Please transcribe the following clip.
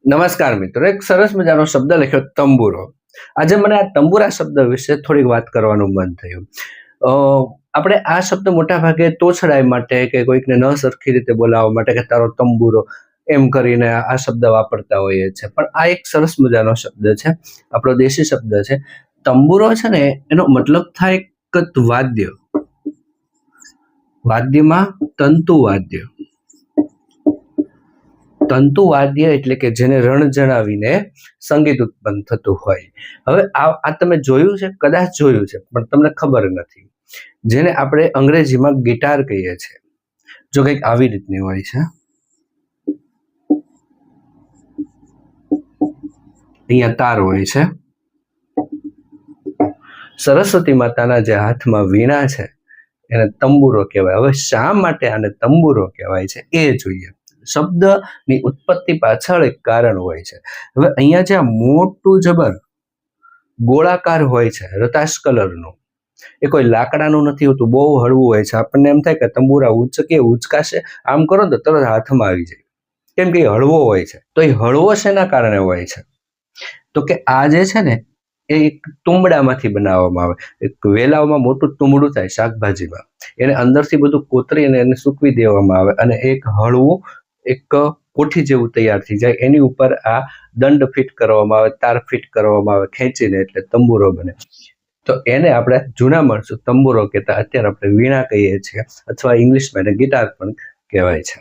નમસ્કાર મિત્રો, એક સરસ મજાનો શબ્દ લખ્યો તંબુરો. આજે મને આ તંબુરા શબ્દ વિશે થોડીક વાત કરવાનું મન થયું. આપણે આ શબ્દ મોટા ભાગે તોછડાઈ માટે કે કોઈકને ન સરખી રીતે બોલાવવા માટે કે તારો તંબુરો એમ કરીને આ શબ્દ વાપરતા હોઈએ છીએ, પણ આ એક સરસ મજાનો શબ્દ છે, આપણો દેશી શબ્દ છે. તંબુરો છે ને, એનો મતલબ થાય વાદ્ય. વાદ્યમાં તંતુ વાદ્ય એટલે કે જેને રણ જણાવીને સંગીત ઉત્પન્ન થતું હોય. હવે આ તમે જોયું છે, કદાચ જોયું છે, પણ તમને ખબર નથી. જેને આપણે અંગ્રેજીમાં ગિટાર કહીએ છીએ. જો કંઈક આવી રીતની હોય છે, અહીંયા તાર હોય છે. સરસ્વતી માતાના જે હાથમાં વીણા છે એને તંબુરો કહેવાય. હવે શા માટે આને તંબુરો કહેવાય છે એ જોઈએ. શબ્દની ઉત્પત્તિ પાછળ એક કારણ હોય છે. હવે અહીંયા જે મોટું જબર ગોળાકાર હોય છે, રતાશ કલરનું, એ કોઈ લાકડાનું નથી હોતું, બહુ હળવું હોય છે. આપણને એમ થાય કે તંબુરા ઉચકાશે, આમ કરો તો તરત હાથમાં આવી જાય, કેમ કે હળવો હોય છે. તો એ હળવો શેના કારણે હોય છે? તો કે આ જે છે ને, એ એક તુંબડામાંથી બનાવવામાં આવે. એક વેલાઓમાં મોટું તુંબડું થાય શાકભાજીમાં, એને અંદરથી બધું કોતરી અને એને સૂકવી દેવામાં આવે અને એક હળવું એક કોઠી જેવું તૈયાર થઈ જાય. એની ઉપર આ દંડ ફિટ કરવામાં આવે, તાર ફિટ કરવામાં આવે ખેંચીને, એટલે તંબુરો બને. તો એને આપણે જૂના માણસો તંબુરો કહેતા, અત્યારે આપણે વીણા કહીએ છીએ, અથવા ઇંગ્લિશમાં એને ગિટાર પણ કહેવાય છે.